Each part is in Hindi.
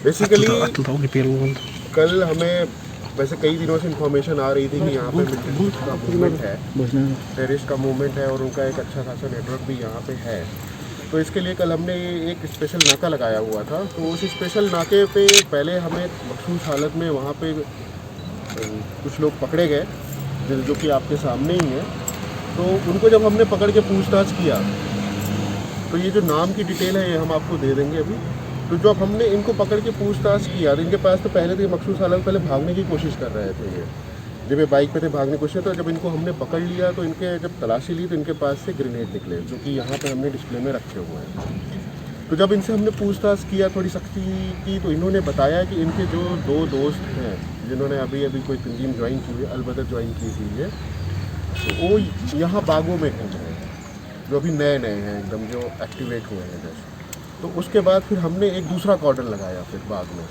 बेसिकली कल हमें वैसे कई दिनों से इन्फॉर्मेशन आ रही थी कि यहाँ पे मिलिटेंट्स का मूवमेंट है, टेररिस्ट का मूवमेंट है और उनका एक अच्छा खासा नेटवर्क भी यहाँ पे है। तो इसके लिए कल हमने एक स्पेशल नाका लगाया हुआ था। तो उस स्पेशल नाके पे पहले हमें मखसूस हालत में वहाँ पे कुछ लोग पकड़े गए जो कि आपके सामने ही हैं। तो उनको जब हमने पकड़ के पूछताछ किया तो ये जो नाम की डिटेल है ये हम आपको दे देंगे अभी। तो जब हमने इनको पकड़ के पूछताछ किया तो इनके पास तो पहले तो मखसूस हालत पहले भागने की कोशिश कर रहे थे। ये जब ये बाइक पे थे भागने की कोशिश, तो जब इनको हमने पकड़ लिया तो इनके जब तलाशी ली तो इनके पास से ग्रेनेड निकले जो कि यहाँ पे हमने डिस्प्ले में रखे हुए हैं। तो जब इनसे हमने पूछताछ किया थोड़ी सख्ती की तो इन्होंने बताया कि इनके जो दो दोस्त हैं जिन्होंने अभी अभी कोई तंजीम ज्वाइन की हुई है, अलबदर ज्वाइन की हुई है, तो वो यहाँ बागों में घूम रहे हैं जो अभी नए नए हैं एकदम जो एक्टिवेट हुए हैं जैसे। तो उसके बाद फिर हमने एक दूसरा कॉर्डन लगाया फिर बाग में।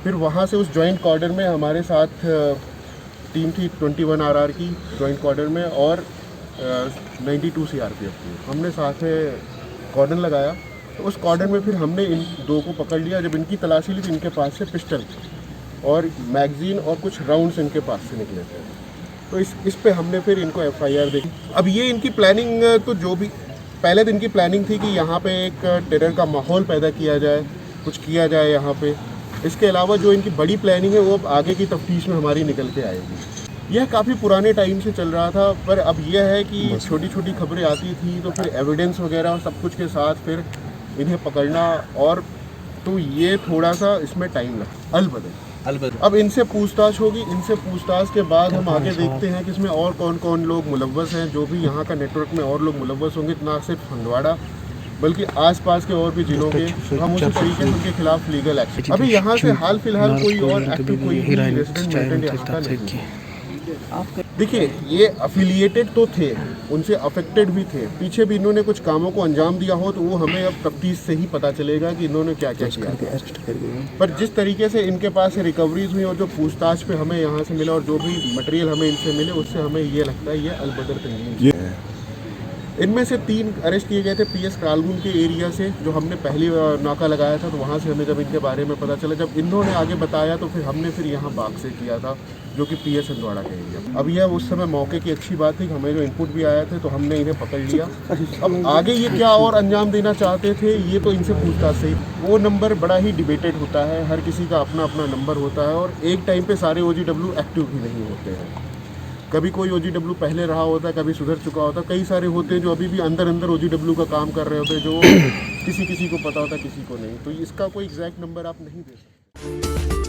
फिर वहाँ से उस जॉइंट कॉर्डन में हमारे साथ टीम थी 21 RR की जॉइंट कॉर्डन में और 92 CRPF की। हमने साथ में कॉर्डन लगाया। तो उस कॉर्डन में फिर हमने इन दो को पकड़ लिया। जब इनकी तलाशी ली तो इनके पास से पिस्टल और मैगज़ीन और कुछ राउंड्स इनके पास से निकले थे। तो इस पे हमने फिर इनको FIR दी। अब ये इनकी प्लानिंग तो जो भी पहले दिन की प्लानिंग थी कि यहाँ पे एक टेरर का माहौल पैदा किया जाए, कुछ किया जाए यहाँ पे। इसके अलावा जो इनकी बड़ी प्लानिंग है वो अब आगे की तफ्तीश में हमारी निकल के आएगी। यह काफ़ी पुराने टाइम से चल रहा था, पर अब यह है कि छोटी छोटी खबरें आती थी तो फिर एविडेंस वगैरह और सब कुछ के साथ फिर इन्हें पकड़ना, और तो ये थोड़ा सा इसमें टाइम लगा। अलबत्ता अब इनसे पूछताछ होगी। इनसे पूछताछ के बाद हम आगे देखते हैं कि इसमें और कौन कौन लोग मुलव्वस हैं। जो भी यहाँ का नेटवर्क में और लोग मुलव्वस होंगे, ना सिर्फ हंदवाड़ा बल्कि आसपास के और भी जिलों के, हम उसी तरीके से उनके खिलाफ लीगल एक्शन। अभी यहाँ से हाल फिलहाल कोई और एक्टिव कोई रेजिडेंट मिलिटेंट यहाँ का नहीं। देखिए ये अफिलिएटेड तो थे, उनसे अफेक्टेड भी थे, पीछे भी इन्होंने कुछ कामों को अंजाम दिया हो तो वो हमें अब तफ्तीश से ही पता चलेगा कि इन्होंने क्या क्या किया। पर जिस तरीके से इनके पास से रिकवरीज हुई और जो पूछताछ पे हमें यहाँ से मिला और जो भी मटेरियल हमें इनसे मिले उससे हमें ये लगता है ये अलबदर तंजीम है। इनमें से 3 अरेस्ट किए गए थे PS कालगुन के एरिया से, जो हमने पहली नाका लगाया था। तो वहाँ से हमें जब इनके बारे में पता चला, जब इन्होंने आगे बताया तो फिर हमने फिर यहाँ बाग से किया था जो कि PS हंदवाड़ा का एरिया। अब यह उस समय मौके की अच्छी बात थी कि हमें जो इनपुट भी आया थे तो हमने इन्हें पकड़ लिया। अब आगे ये क्या और अंजाम देना चाहते थे ये तो इनसे पूछताछ से ही। वो नंबर बड़ा ही डिबेटेड होता है, हर किसी का अपना अपना नंबर होता है और एक टाइम पे सारे OGW एक्टिव भी नहीं होते हैं। कभी कोई OGW पहले रहा होता है, कभी सुधर चुका होता है, कई सारे होते हैं जो अभी भी अंदर अंदर OGW का काम कर रहे होते हैं, जो किसी किसी को पता होता है किसी को नहीं। तो इसका कोई एग्जैक्ट नंबर आप नहीं दे सकते।